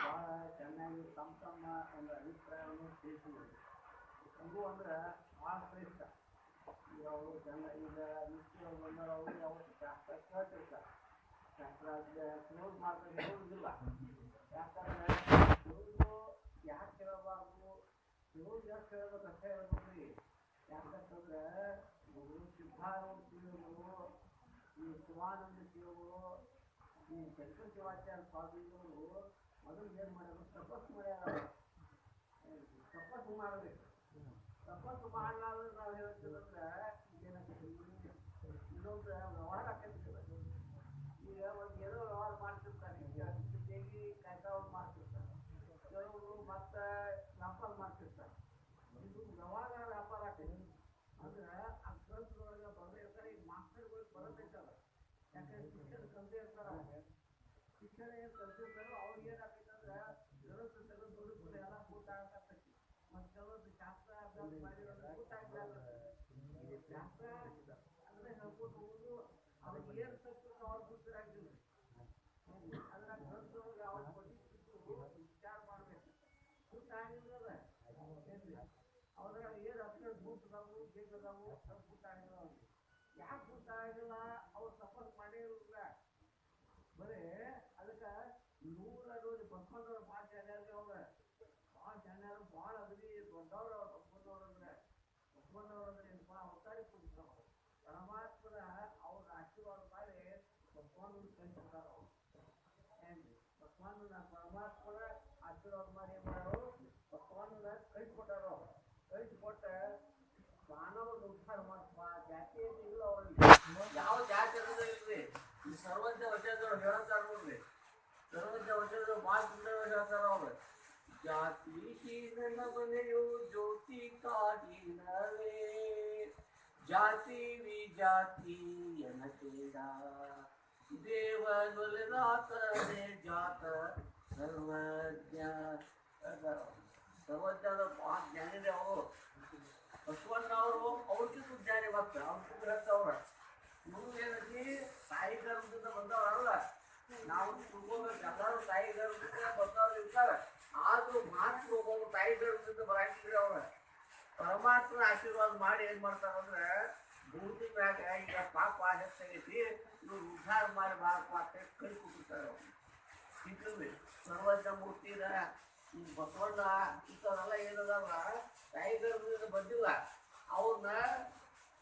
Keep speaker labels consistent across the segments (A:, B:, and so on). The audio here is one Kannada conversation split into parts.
A: ಭಾಳ ಚೆನ್ನಾಗಿ ತಮ್ಮ ಒಂದು ಅಭಿಪ್ರಾಯವನ್ನು ತಿಳಿಸಿದರು. ನಮಗೂ ಅಂದ್ರೆ ಭಾಳ ಶ್ರೇಷ್ಠ. ಈಗ ಅವರು ಜನ ಈಗ ನಿತ್ಯವ್ರು ಬಂದವರು ಅವ್ರಿಗೆ ಅವರು ಶಾಸ್ತ್ರ ಕೇಳ್ತಿರ್ತಾರೆ. ಶಾಸ್ತ್ರ ಕ್ಲೋಸ್ ಮಾಡ್ತಾರೆ ಹೇಳೋದಿಲ್ಲ. ಯಾಕಂದ್ರೆ ಇವರು ಯಾಕೆ ಹೇಳಬಾರ್ದು, ಇವ್ರು ಯಾಕೆ ಹೇಳ್ಬೇಕು ಅಷ್ಟೇ ಹೇಳ್ಬೇಕು ರೀ. ಯಾಕಂತಂದ್ರೆ ಇವರು ಸಿದ್ಧಾರೂಢ ಶ್ರೀಗಳು, ಈ ಶಿವಾನಂದ ಶ್ರೀಗಳು, ಈ ಶಂಕರ ಶಿವಾಚಾರ್ಯ ಸ್ವಾಮಿಗಳು ಮೊದಲು ಏನು ಮಾಡೋದು, ತಪಸ್ಸು ಮಾಡ್ಯಾರ. ತಪಸ್ಸು ಮಾಡಬೇಕು. ತಪಸ್ಸು ಮಾಡಲಾದ್ರೆ ನಾವು ಹೇಳ್ತೀವಂದ್ರೆ ಏನಾಗ್ತದೆ, ಇದೊಂದು ವ್ಯವಹಾರ ಆಕೈತಿಲ್ಲ. ಈಗ ಒಂದು ಏನೋ ವ್ಯವಹಾರ ಮಾಡ್ತಿರ್ತಾರೆ. ಈಗ ದೇವಿ ಕಾಯ್ತಾವ್ರು ಮಾಡ್ತಿರ್ತಾರೆ, ಕೆಲವರು ಮತ್ತೆ ವ್ಯಾಪಾರ ಮಾಡ್ತಿರ್ತಾರೆ. ಇದು ವ್ಯವಹಾರ ವ್ಯಾಪಾರ ಆಗ್ತೈತಿ. ಅಂದ್ರೆ ಆ ಗ್ರಂಥದೊಳಗೆ ಬರದೇ ಇರ್ತಾರೆ. ಈಗ ಮಾಸ್ತರ್ಗಳಿಗೆ ಬರಬೇಕಲ್ಲ, ಯಾಕಂದ್ರೆ ಶಿಕ್ಷಣ ಕಲಿತೇ ಇರ್ತಾರೆ. ಶಿಕ್ಷಣ ಏನು ಕಲ್ತಿರ್ತಾರೋ ಅವ್ರಿಗೆ ಏನಾಗ್ತೈತಂದ್ರೆ ಗ್ರಂಥ ತೆಗೆದು ದುಡಿದು ಎಲ್ಲ ಕೂಟ ಆಗ್ತೈತಿ. ಮತ್ತು ಕೆಲವೊಂದು ಶಾಸ್ತ್ರ ಅಭ್ಯಾಸ ಮಾಡಿರೋದ್ರೆ ಕೂಟ ಆಗ್ಲಾಗ್ತದೆ. ಶಾಸ್ತ್ರ ಅಂದರೆ ಹೇಳ್ಕೊಂಡು ಹೋಗುದು ಅವ್ರಿಗೆ ಏನು ತಪ್ಪಿದ್ರು ಅವ್ರು ಗುರ್ತರಾಗಿಲ್ಲ. ಅದರ ಗ್ರಂಥದೊಳಗೆ ಅವ್ರು ಕೊಟ್ಟಿದ್ದು ವಿಚಾರ ಮಾಡಬೇಕು. ಕೂಟ ಆಗಿಲ್ಲದ ಏನ್ರಿ ಅವ್ರ ಏನು ಅಕ್ಷರ ಬೂಟದವು ಬೇಕದವು ಅದು ಕೂಟ ಆಗಿಲ್ಲ. ಅವ್ರಿಗೆ ಯಾಕೆ ಕೂಟ ಆಗಿಲ್ಲ, ಅವ್ರು ತಪಸ್ ಮಾಡಿರಲಿಲ್ಲ. ಬರೀ ಅದಕ್ಕೆ 100 ನೋಡಿ ಬಸವಣ್ಣವ್ರ ಭಾಳ ಜನ ಅವ್ರ ಭಾಳ ಜನ ಭಾಳ ಅಗದಿ ದೊಡ್ಡವ್ರು. ಅವ್ರು ಬಸವಣ್ಣವ್ರಂದ್ರೆ ಏನಪ್ಪ, ಅವತಾರಿ ಪುರುಷ. ಪರಮಾತ್ಮನ ಅವ್ರ ಆಶೀರ್ವಾದ ಮಾಡಿ ಬಸವಣ್ಣನ ಕಲಿಸ್ತಾರೆ. ಅವ್ರು ಏನ್ರಿ ಬಸವಣ್ಣನ ಪರಮಾತ್ಮನ ಆಶೀರ್ವಾದ ಮಾಡಿ ಏನು ಮಾಡೋರು, ಬಸವಣ್ಣನ ಕಳಿಸ್ಕೊಟ್ಟಾರ. ಅವ್ರು ಕಳಿಸ್ಕೊಟ್ಟ ಮಾನವನ ಉದ್ಧಾರ ಮಾಡಪ್ಪ. ಜಾತಿಯಲ್ಲಿ ಇಲ್ಲ ಅವ್ರಿಗೆ, ಯಾವ ಜಾತಿ ಅನ್ನೋದೇ ಇಲ್ರಿ. ಈ ಸರ್ವಜ್ಞ ವಚನದವ್ರು ಹೇಳ್ತಾರ ನೋಡ್ರಿ. ಸರ್ವಜ್ಞ ವಚನದವ್ರು ಭಾಳ ಸುಂದರ ಹೇಳ್ತಾರ ಅವ್ರು. ಜಾತಿ ಹೀನ ಮನೆಯು ಜ್ಯೋತಿ ಕಾಡಿನವೇ, ಜಾತಿ ವಿಜಾತಿ ಎನಕೇಡ, ದೇವನೊಲೆನಾಥನೇ ಜಾತ ಸರ್ವಜ್ಞ. ಸರ್ವಜ್ಞ ಭಾಳ ಜ್ಞಾನಿದೆ ಅವರು. ಬಸವಣ್ಣ ಅವರು ಅವ್ರಿಗಿಂತ ಜ್ಞಾನಿ ಗೊತ್ತ. ತಾಯಿ ಗರ್ಭದಿಂದ ಬಂದವ್ರು ಇರ್ತಾರೆ. ಆದ್ರೂ ಮಾತ್ರ ಒಬ್ಬೊಬ್ರು ತಾಯಿ ಗರ್ಭದಿಂದ ಬರಾಕಿದ್ರೆ ಅವ್ರ ಪರಮಾತ್ಮನ ಆಶೀರ್ವಾದ ಮಾಡಿ ಏನ್ ಮಾಡ್ತಾರಂದ್ರೆ ಭೂಮಿ ಮ್ಯಾಗ ಈಗ ಪಾಪ ಹೆಚ್ಚಾಗೈತಿ, ಇವ್ರು ಉದ್ಧಾರ ಮಾಡಿ ಬಾರಪ್ಪ ಅಂತ ಕೈ ಕೊಟ್ಟಿರ್ತಾರೆ ಅವ್ರು. ಸಿಕ್ಕಲ್ರಿ ಸರ್ವಜ್ಞ ಮೂರ್ತಿನ ಬಸವಣ್ಣ ಇಂಥವ್ರೆಲ್ಲ ಏನದಲ್ಲ ತಾಯಿ ಗರ್ಭದಿಂದ ಬಂದಿಲ್ಲ, ಅವ್ರನ್ನ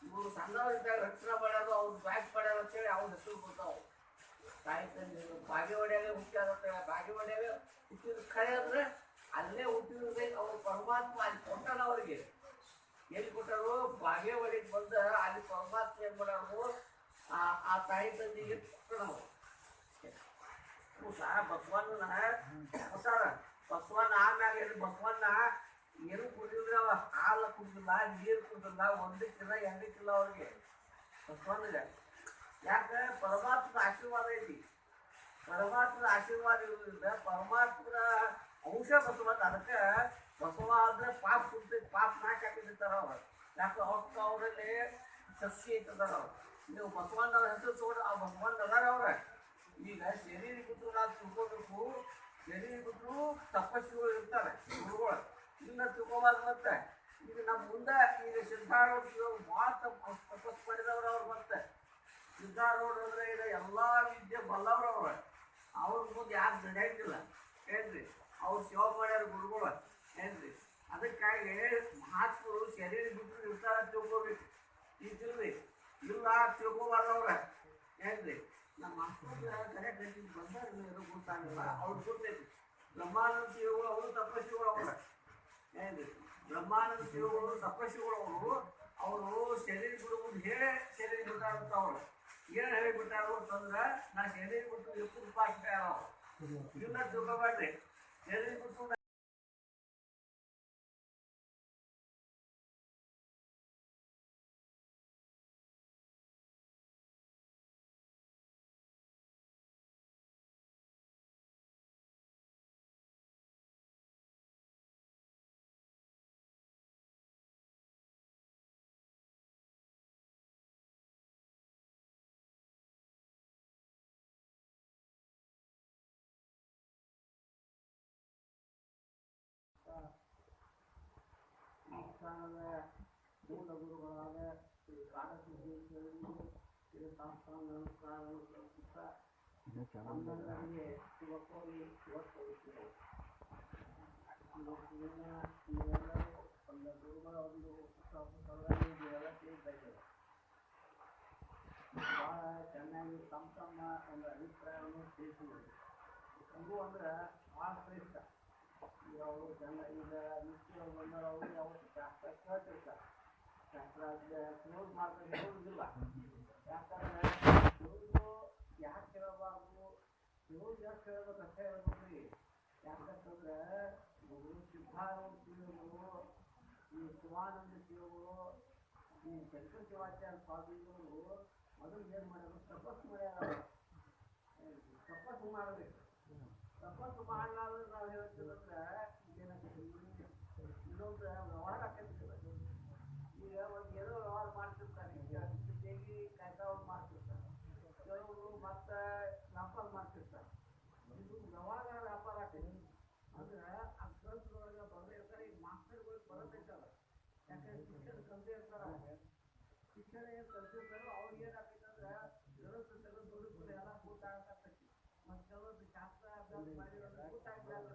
A: ಇವ್ರು ಸಣ್ಣವರಿದ್ದಾಗ ರಕ್ಷಣೆ ಮಾಡ್ಯಾರು, ಅವ್ರು ಬ್ಯಾಕ್ ಮಾಡ್ಯಾರ ಅಂತೇಳಿ ಅವ್ರ ಹೆಸರು ಬರ್ತಾವ. ತಾಯಿ ತಂದೆ ಬಾಗೇವಾಡಿಯಾಗ ಹುಟ್ಟ್ಯಾರ, ಬಾಗೇವಾಡಿಯಾಗ ಹುಟ್ಟಿದ ಖರೆ ಅಂದ್ರೆ ಅಲ್ಲೇ ಹುಟ್ಟಿದ್ರೆ ಅವ್ರು ಪರಮಾತ್ಮ ಅಲ್ಲಿ ಕೊಟ್ಟಾನ ಅವ್ರಿಗೆ. ಎಲ್ಲಿ ಕೊಟ್ಟರು? ಬಾಗೇವಾಡಿಗೆ ಬಂದ ಅಲ್ಲಿ ಪರಮಾತ್ಮ ಏನ್ ಮಾಡ್ಯಾರು ಆ ತಾಯಿ ತಂದೆಗೆ ಕೊಟ್ಟ ನಾವು ಬಸವಣ್ಣನ ಕೊಟ್ಟಾರ. ಬಸವಣ್ಣ ಆಮ್ಯಾಗ ಏನು ಬಸವಣ್ಣ ಏನು ಕುಡಿದ್ರೆ ಅವ ಹಾಲು ಕುಡಿದಿಲ್ಲ, ನೀರು ಕುಡಿದಿಲ್ಲ, ಒಂದಕ್ಕಿಲ್ಲ ಎರಡಕ್ಕಿಲ್ಲ ಅವ್ರಿಗೆ ಬಸವಣ್ಣಗೆ. ಯಾಕೆ? ಪರಮಾತ್ಮನ ಆಶೀರ್ವಾದ ಐತಿ. ಪರಮಾತ್ಮನ ಆಶೀರ್ವಾದ ಇರೋದ್ರಿಂದ ಪರಮಾತ್ಮನ ಅಂಶ ಬಸವಣ್ಣ. ಅದಕ್ಕೆ ಬಸವ ಅಂದ್ರೆ ಪಾಪ ಸುಡ್ತೈತಿ, ಪಾಪ ನಾಶ ಹಾಕಿರ್ತಾರ ಅವ್ರು. ಯಾಕೆ? ಅವರಲ್ಲಿ ಶಕ್ತಿ ಐತದಾರ ಅವ್ರು. ನೀವು ಬಸವಣ್ಣ ಹೆಸರು ತಗೊಂಡು ಆ ಬಸವಣ್ಣ ಅದಾರ ಅವ್ರ. ಈಗ ಶರೀರ ಬಿಟ್ಟರು ನಾವು ತಿಳ್ಕೋಬೇಕು, ಶರೀರ ಬಿಟ್ಟರು ತಪಸ್ಸುಗಳು ಇರ್ತಾರೆ ಗುರುಗಳು, ಇನ್ನ ತಿಳ್ಕೋಬಾರ್ದು. ಮತ್ತೆ ಈಗ ನಮ್ಮ ಮುಂದೆ ಈಗ ಸಿದ್ಧಾರೂಢರು ಭಾಳ ತಪಸ್ಸು ಮಾಡಿದವ್ರು ಅವ್ರು. ಮತ್ತೆ ಸಿದ್ಧಾರೂಢರು ಅಂದ್ರೆ ಈಗ ಎಲ್ಲ ವಿದ್ಯೆ ಬಲ್ಲವ್ರು ಅವ್ರ. ಅವ್ರ ಮುಂದೆ ಯಾರು ನಡೆಯಂಗಿಲ್ಲ ಏನ್ರಿ, ಅವ್ರು ಸೇವೆ ಮಾಡ್ಯಾರ ಗುರುಗಳು ಏನ್ರಿ. ಅದಕ್ಕಾಗಿ ಮಹಾತ್ಮರು ಶರೀರ ಬಿಟ್ಟರು ಇರ್ತಾರ ತಿಳ್ಕೋಬೇಕು. ಇದ್ದಿಲ್ರಿ ಇಲ್ಲ ತಿಳ್ಕೋಬಾರ್ದು ಅವ್ರ ಏನ್ರಿ. ನಮ್ಮ ಮಾಸ್ತರ್ ಕರೆಕ್ಟ್ ಬಂದಾರ ಗೊತ್ತಾಗಲ್ಲ, ಅವ್ರು ಗೊತ್ತೈತಿ. ಬ್ರಹ್ಮಾನಂದ ಶಿವಗಳು ಅವರು ತಪಸ್ವಿಗಳು ಅವ್ರ ಏನ್ರಿ. ಬ್ರಹ್ಮಾನಂದ ಶಿವಗಳು ತಪಸ್ವಿಗಳು ಅವರು ಶರೀರ ಬಿಡುವುದು ಹೇಳಿ ಶರೀರ ಬಿಟ್ಟಾರಂತ ಅವ್ರು. ಏನು ಹೇಳಿಬಿಟ್ಟಾರು ಅಂತಂದ್ರೆ ನಾ ಶರೀರ ಬಿಟ್ಟು ಎಪ್ಪತ್ತು ಪಾಸ್ ಅವ್ರು. ಇದನ್ನ ತಿಳ್ಕೊಬೇಡ್ರಿ. ಶರೀರ ಬಿಟ್ಟು ಈ ಸ್ಥಾನದ ಮೂಲ ಗುರುಗಳಾದ ಶ್ರೀ ಕಾಡಸಿದ್ದೇಶ್ವರರಿಗೆ ಶ್ರೀ ಸಂಸ್ಥಾನ ನಮಸ್ಕಾರವನ್ನು ಸಲ್ಲಿಸುತ್ತಾ ನಮ್ಮೆಲ್ಲರಿಗೆ ಶಿವಕೋರಿ ಶಿವಕೋರಿಸಿದರು. ನೀವೆಲ್ಲರೂ ಒಂದು ಗುರುಗಳ ಒಂದು ನೀವೆಲ್ಲ ತಿಳಿದಿದ್ದಾರೆ. ಭಾಳ ಚೆನ್ನಾಗಿ ತಮ್ಮ ಒಂದು ಅಭಿಪ್ರಾಯವನ್ನು ತಿಳಿಸಿದರು. ಹೆಂಗು ಅಂದ್ರೆ ಭಾಳ ಶ್ರೇಷ್ಠ. ಈಗ ಅವರು ಜನ ಈಗ ನಿತ್ಯ ಬಂದವರು ಅವ್ರಿಗೆ ಅವರು ಶಾಸ್ತ್ರ ಕೇಳ್ತಿರ್ತಾರೆ. ಶಾಸ್ತ್ರ ಕ್ಲೋಸ್ ಮಾಡ್ತಾರೆ, ಹೇಳೋದಿಲ್ಲ. ಯಾಕಂದ್ರೆ ಇವರು ಯಾಕೆ ಕೇಳಬಾರ್ದು, ಇವರು ಯಾಕೆ ಕೇಳಬೇಕು ಅಷ್ಟೇ ಹೇಳ್ಬೇಕ್ರಿ. ಯಾಕಂತಂದ್ರೆ ಇವರು ಸಿದ್ಧಾರೂಢ ಶ್ರೀಗಳು, ಈ ಶಿವಾನಂದ ಶ್ರೀಗಳು, ಈ ಶಂಕರ ಶಿವಾಚಾರ್ಯ ಸ್ವಾಮಿಗಳು ಮೊದಲು ಏನು ಮಾಡ್ಯಾರ? ತಪಸ್ಸು ಮಾಡ್ಯಾರ. ತಪಸ್ಸು ಮಾಡಬೇಕು. ತಪಸ್ಸು ಮಾಡಲಾದ್ರೆ ನಾವು ಹೇಳ್ತೀವಂದ್ರೆ ಏನಾಗ್ತದೆ? ಇನ್ನೊಂದು ವ್ಯವಹಾರ ಆಗ್ತಿರ್ತದೆ. ಈಗ ಒಂದು ಏನೋ ವ್ಯವಹಾರ ಮಾಡ್ತಿರ್ತಾರೆ, ಈಗ ಕಾಯ್ತಾವ್ರು ಮಾಡ್ತಿರ್ತಾರೆ, ಕೆಲವರು ಮತ್ತೆ ವ್ಯಾಪಾರ ಮಾಡ್ತಿರ್ತಾರೆ. ಇದು ವ್ಯವಹಾರ ವ್ಯಾಪಾರ ಆಗ್ತದೆ ಅಂದ್ರೆ ಆ ಗ್ರಂಥದೊಳಗೆ ಬರದೇ ಇರ್ತಾರೆ. ಈಗ ಮಾಸ್ತರ್ಗಳಿಗೆ ಬರಬೇಕಲ್ಲ, ಯಾಕಂದ್ರೆ ಶಿಕ್ಷಣ ಕಲಿತೇ ಇರ್ತಾರೆ. ಶಿಕ್ಷಣ ಏನು ಕಲಿತಿರ್ತಾರೋ ಅವ್ರಿಗೆ ಏನಾಗ್ತೈತೆ ಅಂದ್ರೆ ಗ್ರಂಥ ತೆಗೆದು ದುಡಿದು ಎಲ್ಲ ಕೂತಾಗತ್ತೈತಿ. ಮತ್ತು ಕೆಲವೊಂದು ಶಾಸ್ತ್ರ ಅಭ್ಯಾಸ ಮಾಡಿರೋದು ಕೂತಾಗಲ್ಲ.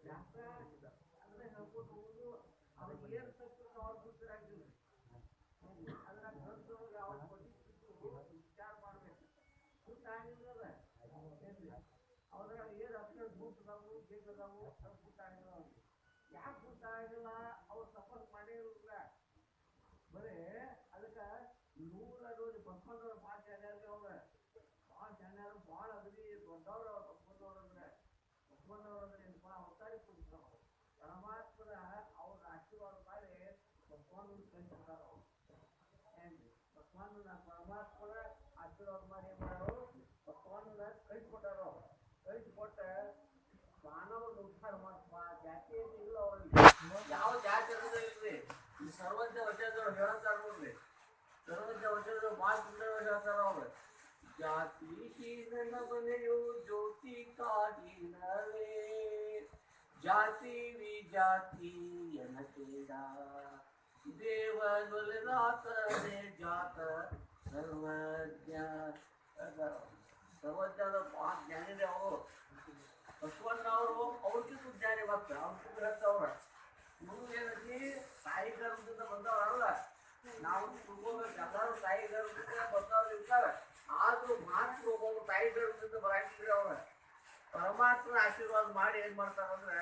A: ಶಾಸ್ತ್ರ ಅಂದ್ರೆ ಹೇಳ್ಕೊಂಡು ಹೋಗುದು ಅವ್ರಿಗೆ ಏನು ತಪ್ಪಿದ್ರು ಅವ್ರು ಗೊತ್ತಿರಾಗಿಲ್ಲ. ಅದರ ಗ್ರಂಥದೊಳಗೆ ಅವ್ರು ಕೊಟ್ಟಿದ್ದು ವಿಚಾರ ಮಾಡಬೇಕು. ಕೂತಾಗಿಲ್ಲದ ಏನ್ರಿ ಅವ್ರಾಗ ಏನು ಅಕ್ಷರ ಬೂಟದವು ಬೇಕದವು ಅದು ಕೂತಾಗಿಲ್ಲ. ಅವ್ರಿಗೆ ಯಾಕೆ ಕೂತಾಗಿಲ್ಲ? ಅವ್ರು ತಪಸ್ಸು ಮಾಡಿರಲಿಲ್ಲ. ಬರೀ ಅದಕ್ಕೆ ನೂರ ನೋಡಿ ಬಸವಣ್ಣವ್ರು ಭಾಳ ಚೆನ್ನಾಗಿ ಅವ್ರ ಭಾಳ ಚೆನ್ನಾಗಿ ಭಾಳ ಅಗದಿ ದೊಡ್ಡವ್ರು ಅವ್ರು. ಬಸವಣ್ಣವ್ರು ಅಂದ್ರೆ ಏನಪ್ಪ ಅವತಾರಿ ಪುರುಷರು. ಪರಮಾತ್ಮನ ಅವ್ರ ಆಶೀರ್ವಾದ ಮಾಡಿ ಬಸವಣ್ಣನ ಕಲಿಸ್ತಾರೆ ಅವ್ರು ಏನ್ರಿ. ಬಸವಣ್ಣನ ಪರಮಾತ್ಮನ ಆಶೀರ್ವಾದ ಮಾಡಿ ಏನ್ ಮಾಡೋರು? ಬಸವಣ್ಣನ ಕಳಿಸ್ಕೊಟ್ಟಾರ. ಅವ್ರು ಕಳಿಸ್ಕೊಟ್ಟ ಮಾನವನ ಉದ್ಧಾರ ಮಾಡಪ್ಪ. ಜಾತಿ ಇಲ್ಲ ಅವ್ರಿಗೆ, ಯಾವ ಜಾತಿ ಅನ್ನೋದೇ ಇಲ್ರಿ. ಈ ಸರ್ವಜ್ಞ ವಚನದವ್ರು ಹೇಳ್ತಾರ ನೋಡ್ರಿ. ಸರ್ವಜ್ಞ ವಚನದವ್ರು ಭಾಳ ಸುಂದರವಾಗಿ ಹೇಳ್ತಾರ ಅವ್ರು. ಜಾತಿ ಹೀನ ಮನೆಯು ಜ್ಯೋತಿ ಕಾಡಿನವೇ ಜಾತಿ ವಿಜಾತಿ ಎನಕೇಡ ದೇವನೊಲಿದಾತನೇ ಜಾತ ಸರ್ವಜ್ಞ ಸರ್ವಜ್ಞದ ಜ್ಞಾನಿದೆ ಅವರು ಬಸವಣ್ಣ ಅವರು ಅವ್ರಿಗಿಂತ ಜ್ಞಾನಿ ಬರ್ತ ಅವ್ರಿಗಿಂತ ಹೇಳ್ತವ್ರ ಮುಂದೆ ಏನೈತಿ ತಾಯಿ ಗರ್ಭದಿಂದ ಬಂದವರಲ್ಲ ನಾವು ತಿಳ್ಕೋಬೇಕು ಎಲ್ಲರೂ ತಾಯಿ ಗರ್ಭದಿಂದ ಬಂದವ್ರು ಇರ್ತಾರೆ ಆದ್ರೂ ಮಾತ್ರ ಒಬ್ಬೊಬ್ರು ತಾಯಿ ಗರ್ಭದಿಂದ ಬರಾಕ್ತಿರಿ ಅವ್ರ ಪರಮಾತ್ಮನ ಆಶೀರ್ವಾದ ಮಾಡಿ ಏನ್ ಮಾಡ್ತಾರಂದ್ರೆ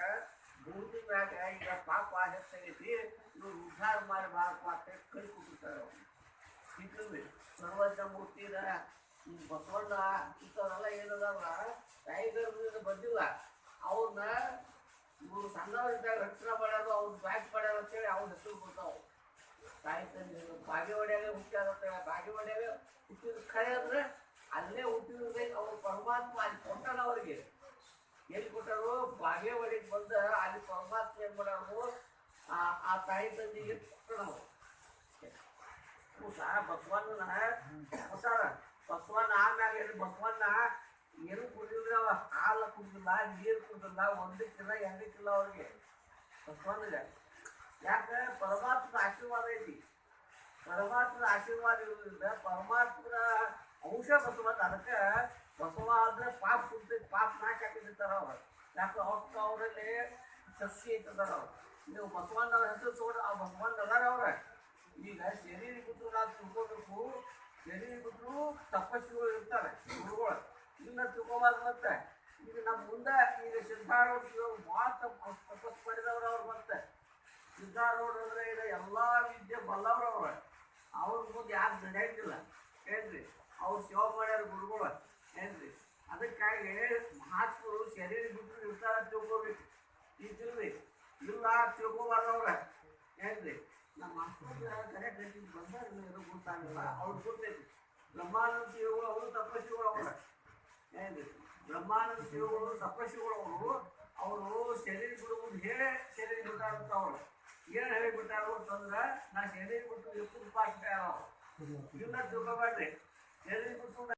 A: ಭೂಮಿ ಮ್ಯಾಗ ಈಗ ಪಾಪ ಹೆಚ್ಚಾಗೈತಿ ಇವ್ರು ಉದ್ಧಾರ ಮಾಡಿ ಬಾರಪ್ಪ ಅಂತ ಕೈ ಕೊಟ್ಟಿರ್ತಾರೆ ಅವ್ರು ಇದ್ರಿ ಸರ್ವಜ್ಞ ಮೂರ್ತಿನ ಬಸವಣ್ಣ ಇಂಥವರೆಲ್ಲ ಏನದಲ್ಲ ತಾಯಿ ಗರ್ಭದಿಂದ ಬಂದಿಲ್ಲ ಅವ್ರನ್ನ ಇವ್ರು ಸಣ್ಣವರಿದ್ದಾಗ ರಕ್ಷಣೆ ಮಾಡ್ಯಾರು ಅವ್ರು ಬ್ಯಾಕ್ ಮಾಡ್ಯಾರ ಅಂತೇಳಿ ಅವ್ರ ಹೆಸರು ಬರ್ತಾವ ತಾಯಿ ತಂದೆ ಬಾಗೇವಾಡಿಯಾಗ ಹುಟ್ಟ್ಯಾರ ಬಾಗೇವಾಡಿಯಾಗ ಹುಟ್ಟಿದ ಖರೆ ಅಂದ್ರೆ ಅಲ್ಲೇ ಹುಟ್ಟಿದ್ರೆ ಅವ್ರು ಪರಮಾತ್ಮ ಅಲ್ಲಿ ಕೊಟ್ಟಾನ ಅವ್ರಿಗೆ ಎಲ್ಲಿ ಕೊಟ್ಟರು ಬಾಗೇವಾಡಿಗೆ ಬಂದ ಅಲ್ಲಿ ಪರಮಾತ್ಮ ಏನ್ ಮಾಡ್ಯಾರು ಆ ತಾಯಿ ತಂದೆಗೆ ಕೊಟ್ಟಣ ಬಸವಣ್ಣನ ಹೊಸಾರ ಬಸವಣ್ಣ ಆಮ್ಯಾಗ ಏನು ಬಸವಣ್ಣ ಏನು ಕುಡಿದ್ರೆ ಅವ ಹಾಲು ಕುಡಿದಿಲ್ಲ ನೀರು ಕುಡಿದಿಲ್ಲ ಒಂದಕ್ಕಿಲ್ಲ ಎರಡಕ್ಕಿಲ್ಲ ಅವ್ರಿಗೆ ಬಸವಣ್ಣಗೆ ಯಾಕೆ ಪರಮಾತ್ಮನ ಆಶೀರ್ವಾದ ಐತಿ ಪರಮಾತ್ಮನ ಆಶೀರ್ವಾದ ಇರೋದ್ರಿಂದ ಪರಮಾತ್ಮನ ಅಂಶ ಬಸವಣ್ಣ ಅದಕ್ಕೆ ಬಸವ ಅಂದ್ರೆ ಪಾಪ ಕುಡ್ತೈತಿ ಪಾಪ ನಾಶ ಹಾಕಿರ್ತಾರ ಅವ್ರು ಯಾಕೆ ಅವರಲ್ಲಿ ಶಕ್ತಿ ಐತದಾರ ಅವ್ರು ನೀವು ಬಸವಣ್ಣ ಹೆಸರು ತಗೊಂಡು ಆ ಬಸವಣ್ಣ ಅದಾರ ಅವ್ರ ಈಗ ಶರೀರ ಬಿಟ್ಟು ನಾವು ತಿಳ್ಕೋಬೇಕು ಶರೀರ ಬಿಟ್ಟು ತಪಸ್ಸುಗಳು ಇರ್ತಾರೆ ಗುರುಗಳು ಇನ್ನ ತಿಳ್ಕೊಬಾರ್ದು ಮತ್ತೆ ಈಗ ನಮ್ಮ ಮುಂದೆ ಈಗ ಸಿದ್ಧಾರೂಢರು ಭಾಳ ತಪಸ್ಸು ಮಾಡಿದವ್ರು ಅವ್ರು ಮತ್ತೆ ಸಿದ್ಧಾರೂಢರು ಅಂದ್ರೆ ಈಗ ಎಲ್ಲ ವಿದ್ಯೆ ಬಲ್ಲವ್ರು ಅವ್ರ ಅವ್ರ ಮುಂದೆ ಯಾರು ನಡೆಯಂಗಿಲ್ಲ ಏನ್ರಿ ಅವ್ರು ಸೇವೆ ಮಾಡ್ಯಾರ ಗುರುಗಳು ಏನ್ರಿ ಅದಕ್ಕಾಗಿ ಮಹಾತ್ಮರು ಶರೀರ ಬಿಟ್ಟು ಇರ್ತಾರ ತಿಳ್ಕೊಬೇಕು ಈಗಿಲ್ರಿ ಇಲ್ಲ ತಿಳ್ಕೊಬಾರ್ದವ್ರ ಏನ್ರಿ ನಮ್ಮ ಮಾಸ್ತರ್ ಕರೆಕ್ಟ್ ಬಂದಾರ ಗೊತ್ತಾಗಲ್ಲ ಅವ್ರು ಗೊತ್ತೈತಿ ಬ್ರಹ್ಮಾನಂದ ಶಿವಗಳು ಅವರು ತಪಸ್ವಿಗಳು ಅವ್ರ ಏನ್ರಿ ಬ್ರಹ್ಮಾನಂದ ಶಿವಗಳು ತಪಸ್ವಿಗಳು ಅವರು ಶರೀರ ಬಿಡುವುದು ಹೇಳೇ ಶರೀರ ಬಿಟ್ಟಾರಂತ ಅವ್ರು ಏನು ಹೇಳಿಬಿಟ್ಟಾರು ಅಂತಂದ್ರೆ ನಾ ಶರೀರ ಬಿಟ್ಟು 20 ಪಾಸ್ ಇಲ್ಲ ತಿಳ್ಕೊಬೇಡ್ರಿ ಶರೀರ ಬಿಟ್ಟು